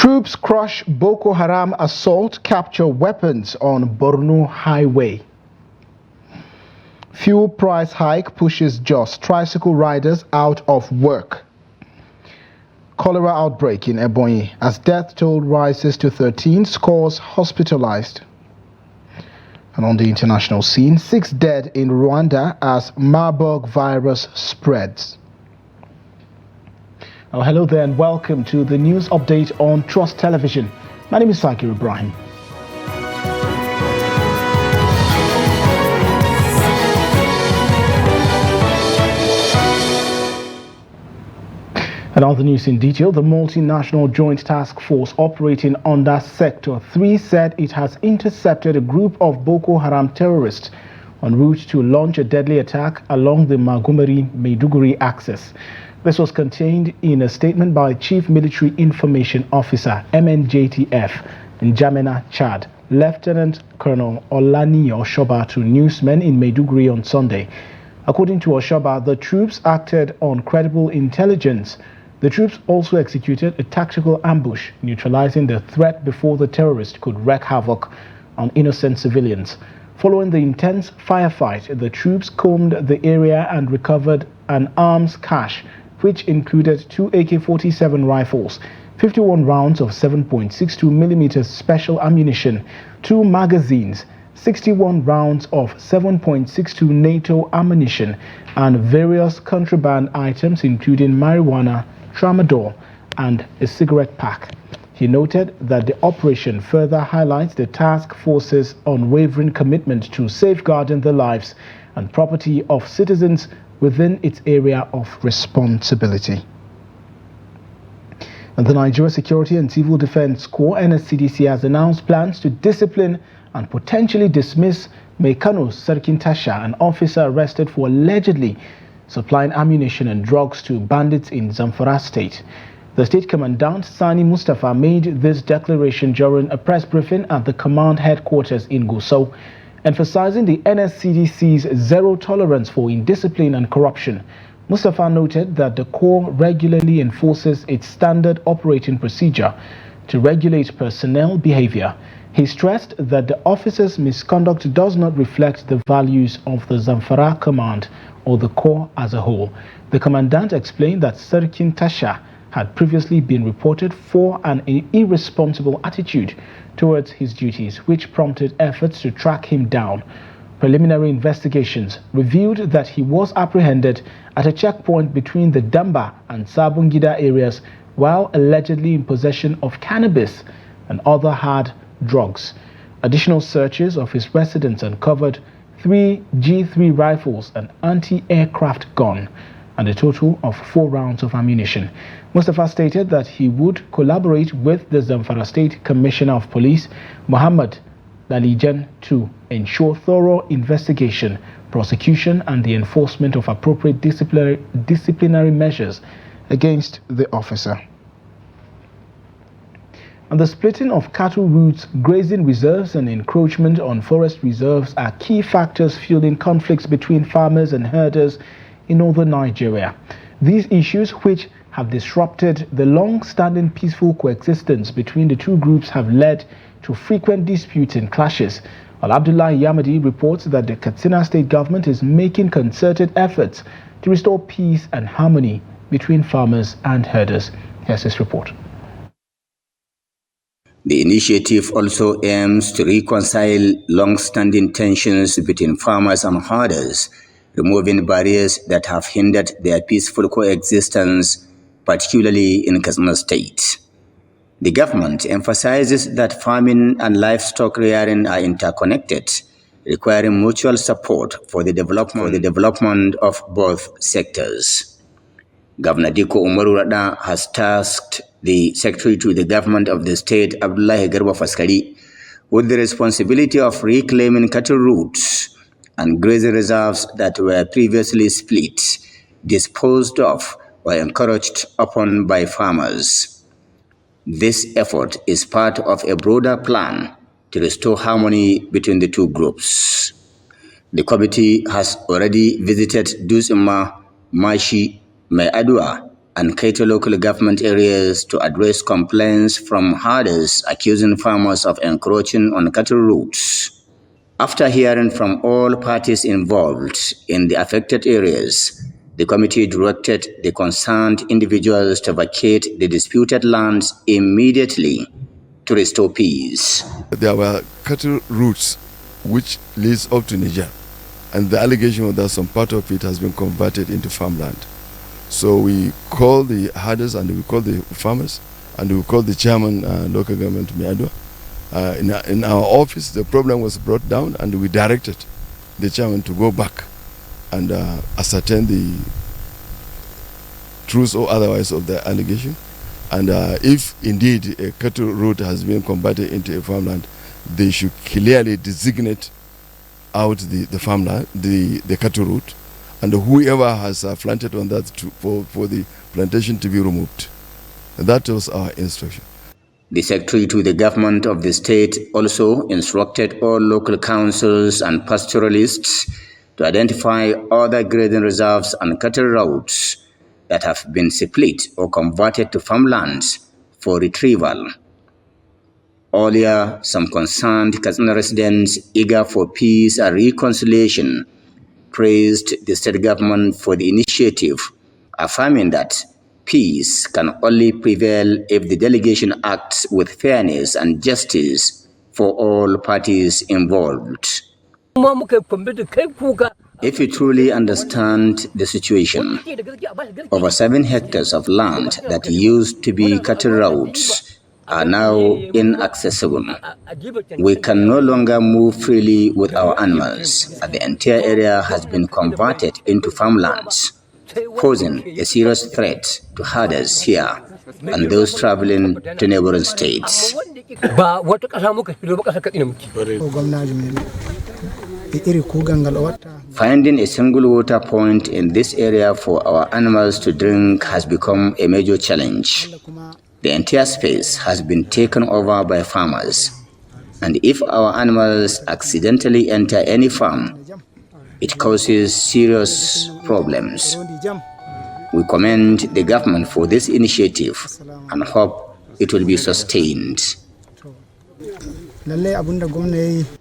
Troops crush Boko Haram assault, capture weapons on Borno highway. Fuel price hike pushes Jos tricycle riders out of work. Cholera outbreak in Ebonyi as death toll rises to 13, scores hospitalized. And on the international scene, 6 dead in Rwanda as Marburg virus spreads. Oh, hello there and welcome to the news update on Trust Television. My name is Sakir Ibrahim. And on the news in detail, the multinational joint task force operating under Sector 3 said it has intercepted a group of Boko Haram terrorists en route to launch a deadly attack along the Magumeri-Maiduguri axis. This was contained in a statement by Chief Military Information Officer, MNJTF, in N'Djamena, Chad, Lieutenant Colonel Olani Oshoba to newsmen in Maiduguri on Sunday. According to Oshoba, the troops acted on credible intelligence. The troops also executed a tactical ambush, neutralizing the threat before the terrorists could wreak havoc on innocent civilians. Following the intense firefight, the troops combed the area and recovered an arms cache, which included 2 AK-47 rifles, 51 rounds of 7.62mm special ammunition, 2 magazines, 61 rounds of 7.62 NATO ammunition, and various contraband items including marijuana, tramadol, and a cigarette pack. He noted that the operation further highlights the task force's unwavering commitment to safeguarding the lives and property of citizens within its area of responsibility. And the Nigeria Security and Civil Defense Corps, NSCDC, has announced plans to discipline and potentially dismiss Mekano Sarkintasha, an officer arrested for allegedly supplying ammunition and drugs to bandits in Zamfara State. The State Commandant, Sani Mustafa, made this declaration during a press briefing at the command headquarters in Gusau, emphasizing the NSCDC's zero tolerance for indiscipline and corruption. Mustafa noted that the Corps regularly enforces its standard operating procedure to regulate personnel behavior. He stressed that the officers' misconduct does not reflect the values of the Zamfara Command or the Corps as a whole. The Commandant explained that Sarkin Tasha had previously been reported for an irresponsible attitude towards his duties, which prompted efforts to track him down. Preliminary investigations revealed that he was apprehended at a checkpoint between the Damba and Sabungida areas while allegedly in possession of cannabis and other hard drugs. Additional searches of his residence uncovered 3 G3 rifles, an anti-aircraft gun, and a total of 4 rounds of ammunition. Mustafa stated that he would collaborate with the Zamfara State Commissioner of Police, Muhammad Lalijan, to ensure thorough investigation, prosecution, and the enforcement of appropriate disciplinary measures against the officer. And the splitting of cattle routes, grazing reserves, and encroachment on forest reserves are key factors fueling conflicts between farmers and herders in northern Nigeria. These issues, which have disrupted the long-standing peaceful coexistence between the two groups, have led to frequent disputes and clashes. Abdullahi Yamadi reports that the Katsina state government is making concerted efforts to restore peace and harmony between farmers and herders. Here's this report. The initiative also aims to reconcile long-standing tensions between farmers and herders, removing barriers that have hindered their peaceful coexistence, particularly in Katsina State. The government emphasizes that farming and livestock rearing are interconnected, requiring mutual support for the development of both sectors. Governor Diko Umaru Rada has tasked the Secretary to the Government of the State, Abdullahi Garba Faskari, with the responsibility of reclaiming cattle routes and grazing reserves that were previously split, disposed of, or encouraged upon by farmers. This effort is part of a broader plan to restore harmony between the two groups. The committee has already visited Dusima, Mashi, Mai Adua, and cater local government areas to address complaints from herders accusing farmers of encroaching on cattle routes. After hearing from all parties involved in the affected areas, the committee directed the concerned individuals to vacate the disputed lands immediately to restore peace. There were cattle routes which leads up to Niger, and the allegation was that some part of it has been converted into farmland. So we called the herders and we called the farmers and we called the chairman, local government Miadwa. In our office, the problem was brought down and we directed the chairman to go back and ascertain the truth or otherwise of the allegation. And if indeed a cattle route has been converted into a farmland, they should clearly designate out the farmland, the cattle route, and whoever has planted on that for the plantation to be removed. And that was our instruction. The secretary to the government of the state also instructed all local councils and pastoralists to identify other grazing reserves and cattle routes that have been split or converted to farmlands for retrieval. Earlier, some concerned Katsina residents eager for peace and reconciliation praised the state government for the initiative, affirming that peace can only prevail if the delegation acts with fairness and justice for all parties involved. If you truly understand the situation, over 7 hectares of land that used to be cattle routes are now inaccessible. We can no longer move freely with our animals, and the entire area has been converted into farmlands, posing a serious threat to herders here and those traveling to neighboring states. Finding a single water point in this area for our animals to drink has become a major challenge. The entire space has been taken over by farmers, and if our animals accidentally enter any farm, it causes serious problems. We commend the government for this initiative and hope it will be sustained.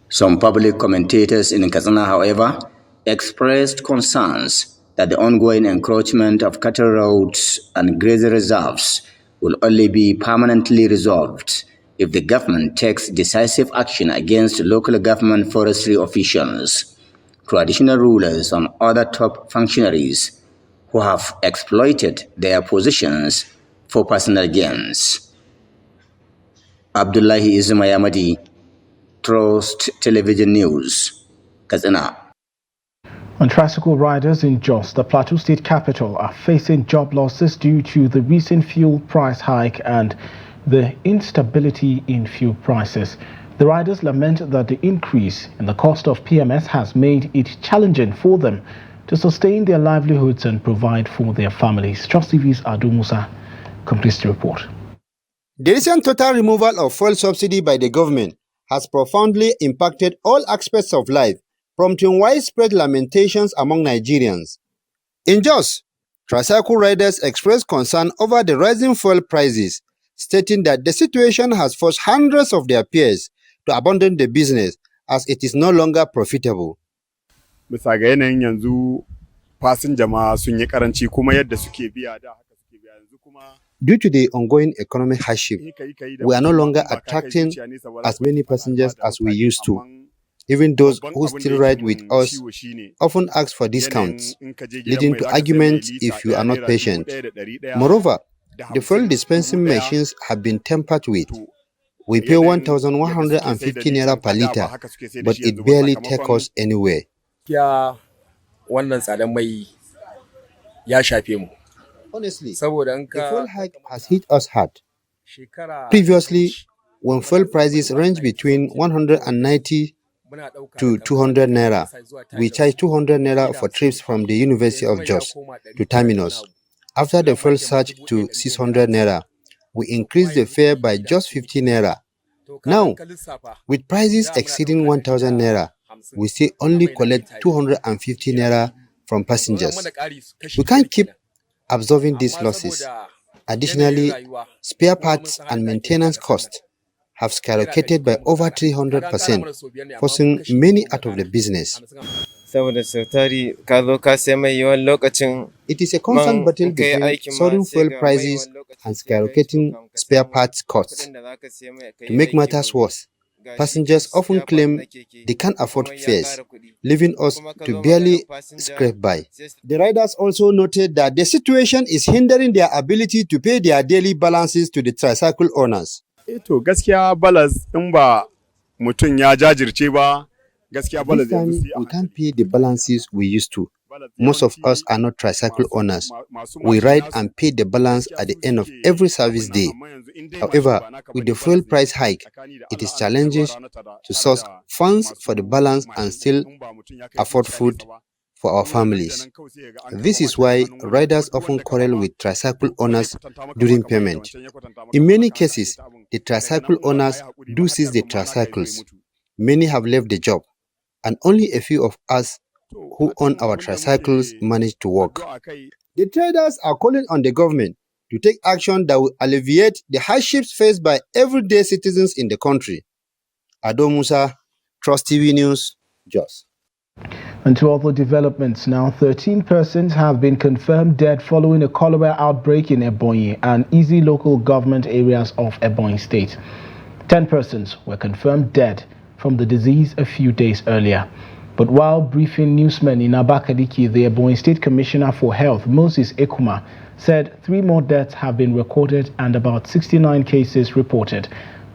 Some public commentators in Katsina, however, expressed concerns that the ongoing encroachment of cattle routes and grazing reserves will only be permanently resolved if the government takes decisive action against local government forestry officials, traditional rulers, and other top functionaries who have exploited their positions for personal gains. Abdullahi Ismayamadi, Trust Television News, Katsina. And tricycle riders in Jos, the Plateau State capital, are facing job losses due to the recent fuel price hike and the instability in fuel prices. The riders lament that the increase in the cost of PMS has made it challenging for them to sustain their livelihoods and provide for their families. Trust TV's Adu Musa completes the report. The recent total removal of fuel subsidy by the government has profoundly impacted all aspects of life, prompting widespread lamentations among Nigerians. In Jos, tricycle riders expressed concern over the rising fuel prices, stating that the situation has forced hundreds of their peers to abandon the business as it is no longer profitable. Bisa ga yanayin yanzu fasinja ma sun yi karanci kuma yadda suke biya da haka suke biya yanzu kuma. Due to the ongoing economic hardship, we are no longer attracting as many passengers as we used to. Even those who still ride with us often ask for discounts, leading to arguments if you are not patient. Moreover, the fuel dispensing machines have been tampered with. We pay 1,150 naira per liter, but it barely takes us anywhere. Honestly, the fuel hike has hit us hard. Previously, when fuel prices range between 190 to 200 naira, we charge 200 naira for trips from the University of Jos to Terminus. After the fuel surged to 600 naira, we increased the fare by just 50 naira. Now, with prices exceeding 1,000 naira, we still only collect 250 naira from passengers. We can't keep absorbing these losses. Additionally, spare parts and maintenance costs have skyrocketed by over 300%, forcing many out of the business. It is a constant battle between soaring fuel prices and skyrocketing spare parts costs. To make matters worse, passengers often claim they can't afford fares, leaving us to barely scrape by. The riders also noted that the situation is hindering their ability to pay their daily balances to the tricycle owners. To gaskiya balas in ba mutum ya jajirce ba, gaskiya balas This time, we can't pay the balances we used to. Most of us are not tricycle owners. We ride and pay the balance at the end of every service day. However, with the fuel price hike, it is challenging to source funds for the balance and still afford food for our families. This is why riders often quarrel with tricycle owners during payment. In many cases, the tricycle owners do seize the tricycles. Many have left the job, and only a few of us who own our tricycles manage to walk. The traders are calling on the government to take action that will alleviate the hardships faced by everyday citizens in the country. Ado Musa, Trust TV News, Jos. And to other developments now, 13 persons have been confirmed dead following a cholera outbreak in Ebonyi and easy local government areas of Ebonyi State. 10 persons were confirmed dead from the disease a few days earlier. But while briefing newsmen in Abakaliki, the Ebonyi State Commissioner for Health, Moses Ekuma, said 3 more deaths have been recorded and about 69 cases reported.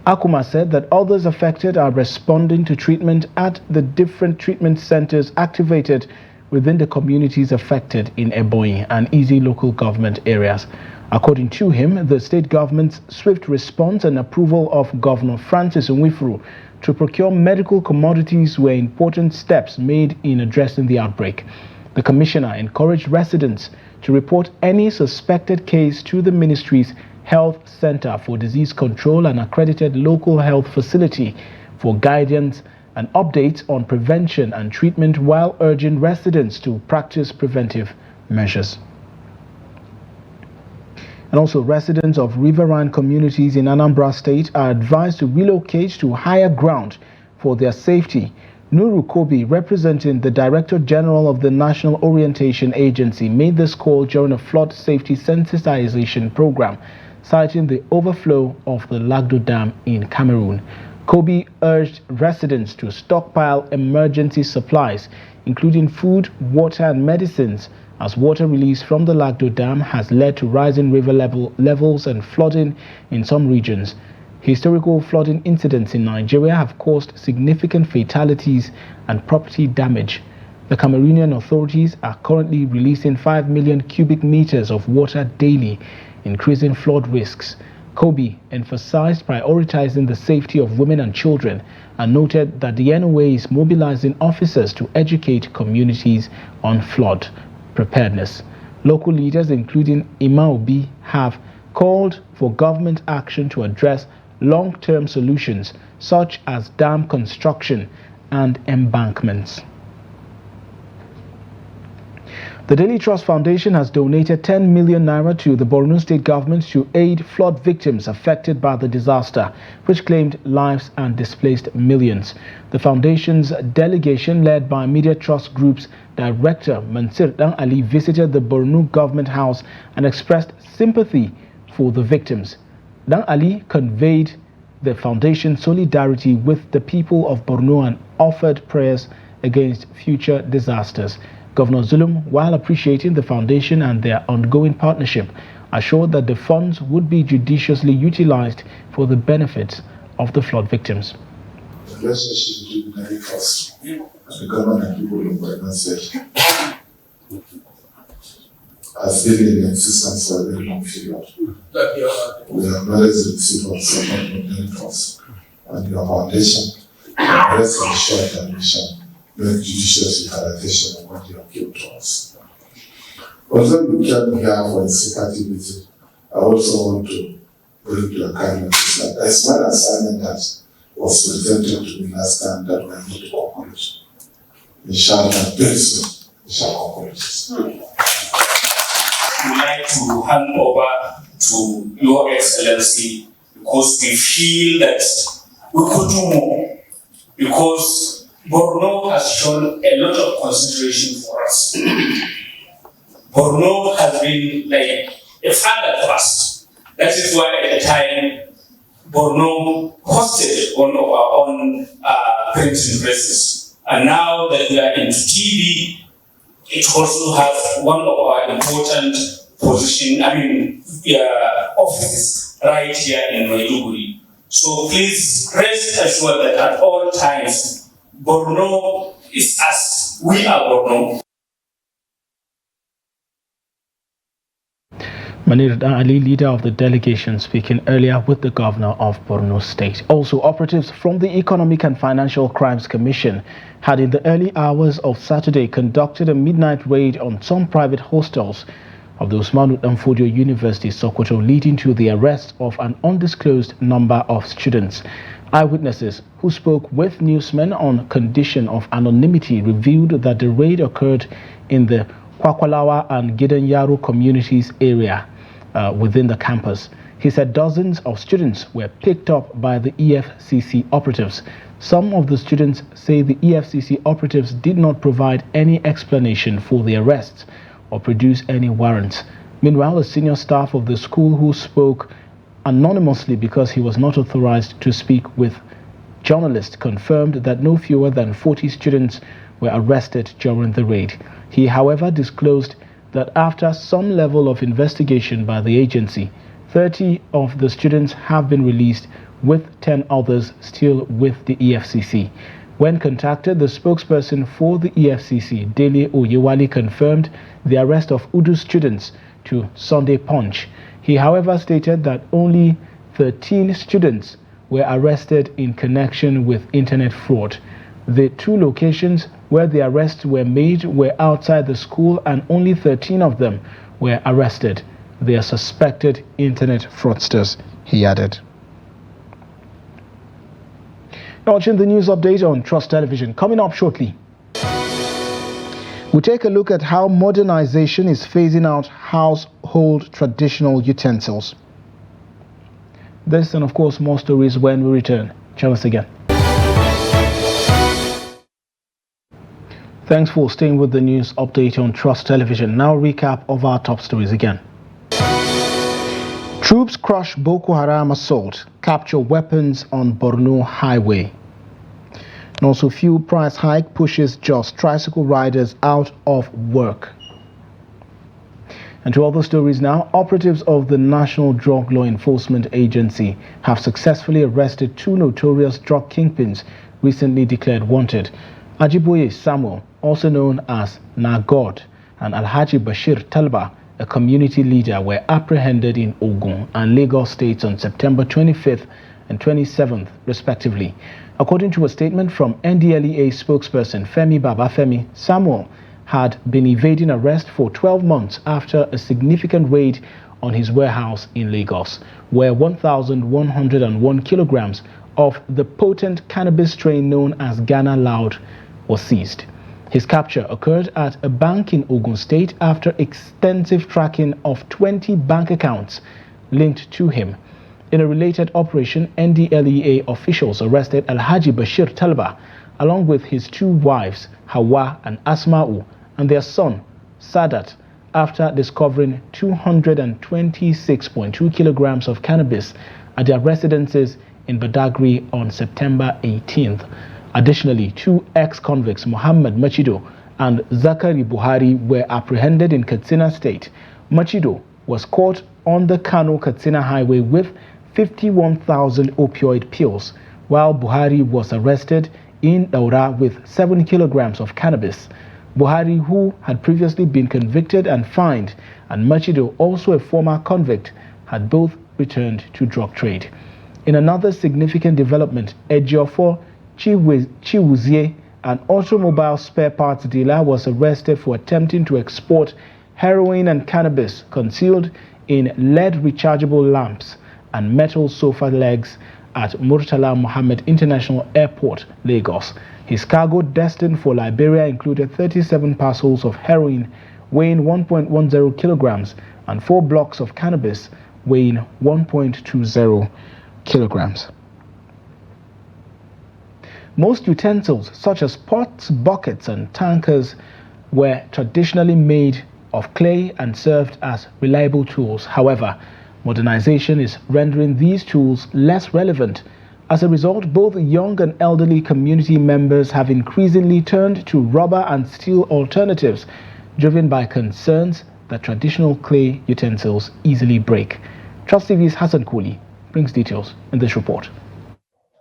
Akuma said that others affected are responding to treatment at the different treatment centers activated within the communities affected in Ebonyi and easy local government areas. According to him, the state government's swift response and approval of Governor Francis Nwifuru to procure medical commodities were important steps made in addressing the outbreak. The commissioner encouraged residents to report any suspected case to the ministry's Health Center for Disease Control and accredited local health facility for guidance and updates on prevention and treatment, while urging residents to practice preventive measures. And also, residents of riverine communities in Anambra State are advised to relocate to higher ground for their safety. Nuru Kobi, representing the Director General of the National Orientation Agency, made this call during a flood safety sensitization program, citing the overflow of the Lagdo Dam in Cameroon. Kobi urged residents to stockpile emergency supplies, including food, water and medicines, as water release from the Lagdo Dam has led to rising river levels and flooding in some regions. Historical flooding incidents in Nigeria have caused significant fatalities and property damage. The Cameroonian authorities are currently releasing 5 million cubic meters of water daily, increasing flood risks. Kobi emphasized prioritizing the safety of women and children and noted that the NOA is mobilizing officers to educate communities on flood preparedness. Local leaders, including Imaobi, have called for government action to address long-term solutions such as dam construction and embankments. The Daily Trust Foundation has donated 10 million naira to the Borno State government to aid flood victims affected by the disaster, which claimed lives and displaced millions. The foundation's delegation, led by Media Trust Group's director Mansir Dan Ali, visited the Borno government house and expressed sympathy for the victims. Dan Ali conveyed the foundation's solidarity with the people of Borno and offered prayers against future disasters. Governor Zulum, while appreciating the foundation and their ongoing partnership, assured that the funds would be judiciously utilized for the benefit of the flood victims. The relationship between the Trust and the government and people in Borno State has been in existence for a very long period. We acknowledge the receipt of support from the Trust and your foundation. Rest assured that we shall make judicious utilization of what you have given to us. Although you came here for a sympathy visit, I also want to bring to your kind notice that there is one assignment that was presented to me last time that we need to conclude. Inshallah, very soon, we shall conclude. would like to hand over to Your Excellency because we feel that we could do more. Because Borno has shown a lot of consideration for us. Borno has been like a father to us. That is why at the time, Borno hosted one of our own printing presses. And now that we are into TV, it also has one of our important offices right here in Maiduguri. So please rest assured that at all times, Borno is us. We are Borno. Manir Ali, leader of the delegation, speaking earlier with the governor of Borno State. Also, operatives from the Economic and Financial Crimes Commission had in the early hours of Saturday conducted a midnight raid on some private hostels of the Usmanu Danfodio University, Sokoto, leading to the arrest of an undisclosed number of students. Eyewitnesses who spoke with newsmen on condition of anonymity revealed that the raid occurred in the Kwakwalawa and Gidanyaro communities area within the campus. He said dozens of students were picked up by the EFCC operatives. Some of the students say the EFCC operatives did not provide any explanation for the arrests or produce any warrants. Meanwhile, a senior staff of the school who spoke anonymously because he was not authorized to speak with journalists confirmed that no fewer than 40 students were arrested during the raid. He, however, disclosed that after some level of investigation by the agency, 30 of the students have been released, with 10 others still with the EFCC. When contacted, the spokesperson for the EFCC, Dele Oyewale, confirmed the arrest of Udu students to Sunday Punch. He, however, stated that only 13 students were arrested in connection with internet fraud. The two locations where the arrests were made were outside the school, and only 13 of them were arrested. They are suspected internet fraudsters, he added. Now, watching the news update on Trust Television. Coming up shortly, we'll take a look at how modernization is phasing out household traditional utensils. This and, of course, more stories when we return. Join us again. Thanks for staying with the news update on Trust Television. Now, recap of our top stories again. Troops crush Boko Haram assault, capture weapons on Borno highway. And also, fuel price hike pushes just tricycle riders out of work. And to other stories now, operatives of the National Drug Law Enforcement Agency have successfully arrested two notorious drug kingpins recently declared wanted. Ajiboye Samuel, also known as Nagod, and Alhaji Bashir Talba, a community leader, were apprehended in Ogun and Lagos states on September 25th and 27th, respectively. According to a statement from NDLEA spokesperson Femi Babafemi, Samuel had been evading arrest for 12 months after a significant raid on his warehouse in Lagos, where 1,101 kilograms of the potent cannabis strain known as Ghana Loud was seized. His capture occurred at a bank in Ogun State after extensive tracking of 20 bank accounts linked to him. In a related operation, NDLEA officials arrested Alhaji Bashir Talba along with his two wives, Hawa and Asma'u, and their son, Sadat, after discovering 226.2 kilograms of cannabis at their residences in Badagry on September 18th. Additionally, two ex-convicts, Muhammad Machido and Zakari Buhari, were apprehended in Katsina State. Machido was caught on the Kano-Katsina highway with 51,000 opioid pills, while Buhari was arrested in Daura with 7 kilograms of cannabis. Buhari, who had previously been convicted and fined, and Machido, also a former convict, had both returned to drug trade. In another significant development, Ejiofor Chiwuzie, an automobile spare parts dealer, was arrested for attempting to export heroin and cannabis concealed in lead rechargeable lamps and metal sofa legs at Murtala Mohammed International Airport, Lagos. His cargo, destined for Liberia, included 37 parcels of heroin weighing 1.10 kilograms and 4 blocks of cannabis weighing 1.20 kilograms. Most utensils, such as pots, buckets, and tankers, were traditionally made of clay and served as reliable tools. However, modernization is rendering these tools less relevant. As a result, both young and elderly community members have increasingly turned to rubber and steel alternatives, driven by concerns that traditional clay utensils easily break. Trust TV's Hassan Kooli brings details in this report.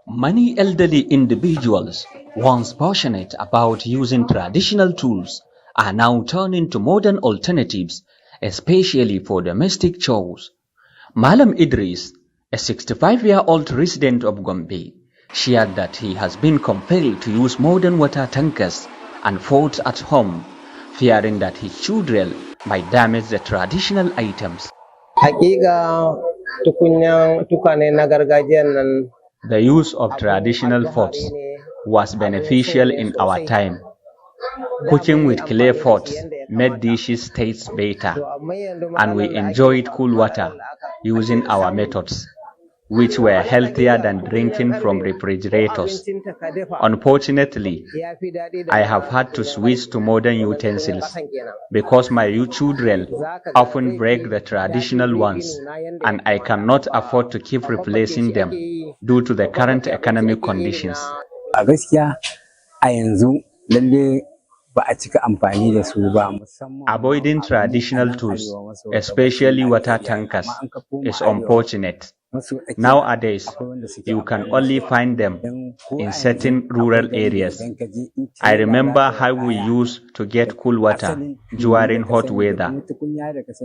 Many elderly individuals, once passionate about using traditional tools, are now turning to modern alternatives, especially for domestic chores. Malam Idris, a 65-year-old resident of Gombe, shared that he has been compelled to use modern water tankers and pots at home, fearing that his children might damage the traditional items. The use of traditional pots was beneficial in our time. Cooking with clay pots made dishes taste better, and we enjoyed cool water using our methods, which were healthier than drinking from refrigerators. Unfortunately, I have had to switch to modern utensils because my children often break the traditional ones, and I cannot afford to keep replacing them due to the current economic conditions. Avoiding traditional tools, especially water tankers, is unfortunate. Nowadays, you can only find them in certain rural areas. I remember how we used to get cool water during hot weather,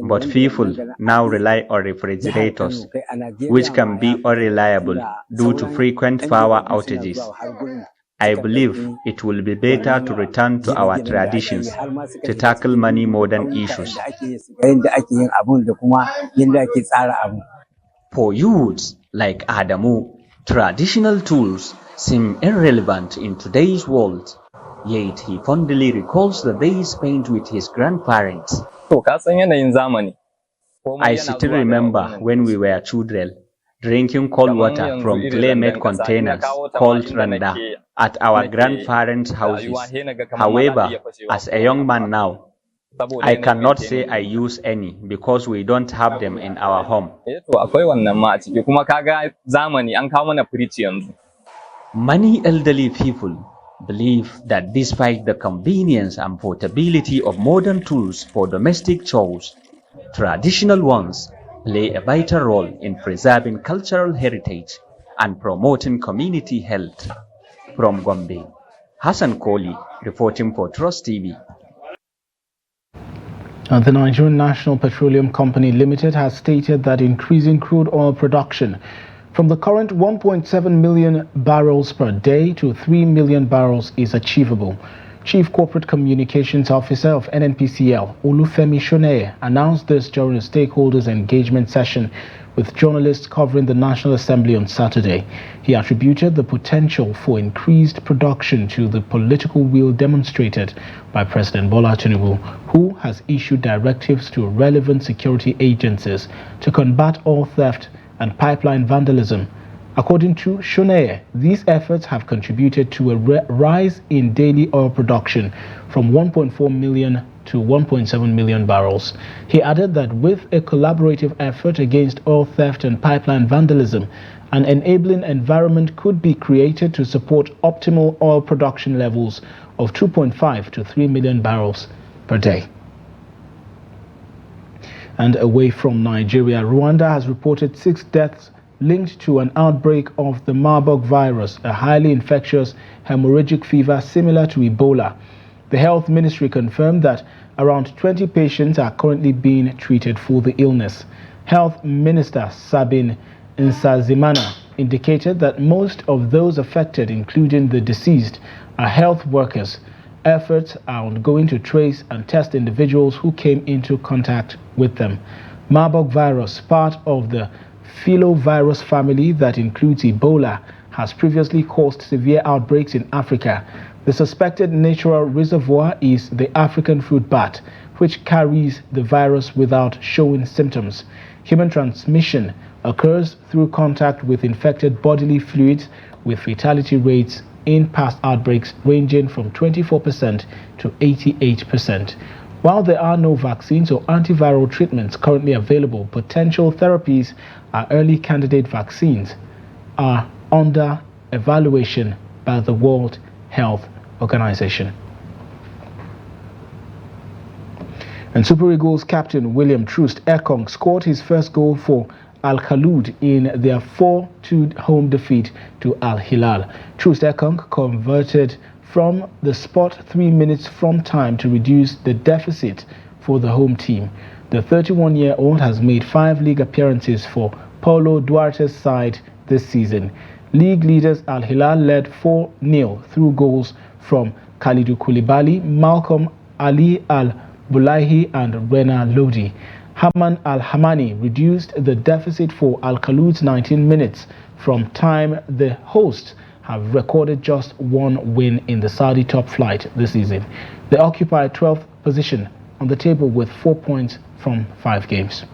but people now rely on refrigerators, which can be unreliable due to frequent power outages. I believe it will be better to return to our traditions to tackle many modern issues. For youths like Adamu, traditional tools seem irrelevant in today's world, yet he fondly recalls the days spent with his grandparents. I still remember when we were children, drinking cold water from clay-made containers called randa at our grandparents' houses. However, as a young man now, I cannot say I use any because we don't have them in our home. Many elderly people believe that despite the convenience and portability of modern tools for domestic chores, traditional ones play a vital role in preserving cultural heritage and promoting community health. From Gombe, Hassan Kooli reporting for Trust TV. The Nigerian National Petroleum Company Limited has stated that increasing crude oil production from the current 1.7 million barrels per day to 3 million barrels is achievable. Chief Corporate Communications Officer of NNPCL, Olufemi Shoneye, announced this during a stakeholders engagement session with journalists covering the National Assembly on Saturday. He attributed the potential for increased production to the political will demonstrated by President Bola Tinubu, who has issued directives to relevant security agencies to combat oil theft and pipeline vandalism. According to Shoneye, these efforts have contributed to a rise in daily oil production from 1.4 million to 1.7 million barrels. He added that with a collaborative effort against oil theft and pipeline vandalism, an enabling environment could be created to support optimal oil production levels of 2.5 to 3 million barrels per day. And away from Nigeria, Rwanda has reported 6 deaths linked to an outbreak of the Marburg virus, a highly infectious hemorrhagic fever similar to Ebola. The Health Ministry confirmed that around 20 patients are currently being treated for the illness. Health Minister Sabin Nsazimana indicated that most of those affected, including the deceased, are health workers. Efforts are ongoing to trace and test individuals who came into contact with them. Marburg virus, part of the filovirus family that includes Ebola, has previously caused severe outbreaks in Africa. The suspected natural reservoir is the African fruit bat, which carries the virus without showing symptoms. Human transmission occurs through contact with infected bodily fluids, with fatality rates in past outbreaks ranging from 24% to 88%. While there are no vaccines or antiviral treatments currently available, potential therapies or early candidate vaccines are under evaluation by the World Health Organization. And Super Eagles captain William Troost Ekong scored his first goal for Al Khaloud in their 4-2 home defeat to Al Hilal. Troost Ekong converted from the spot 3 minutes from time to reduce the deficit for the home team. The 31-year-old has made 5 league appearances for Paulo Duarte's side this season. League leaders Al Hilal led 4-0 through goals from Khalidou Koulibaly, Malcolm Ali Al-Bulaihi and Rena Lodi. Haman Al-Hamani reduced the deficit for Al Khaloud's 19 minutes from time. The hosts have recorded just 1 win in the Saudi top flight this season. They occupy 12th position on the table with 4 points from 5 games.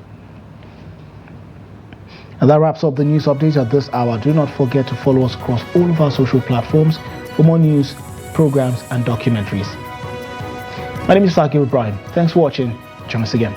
And that wraps up the news updates at this hour. Do not forget to follow us across all of our social platforms for more news, programs and documentaries. My name is Sakir Ibrahim. Thanks for watching. Join us again.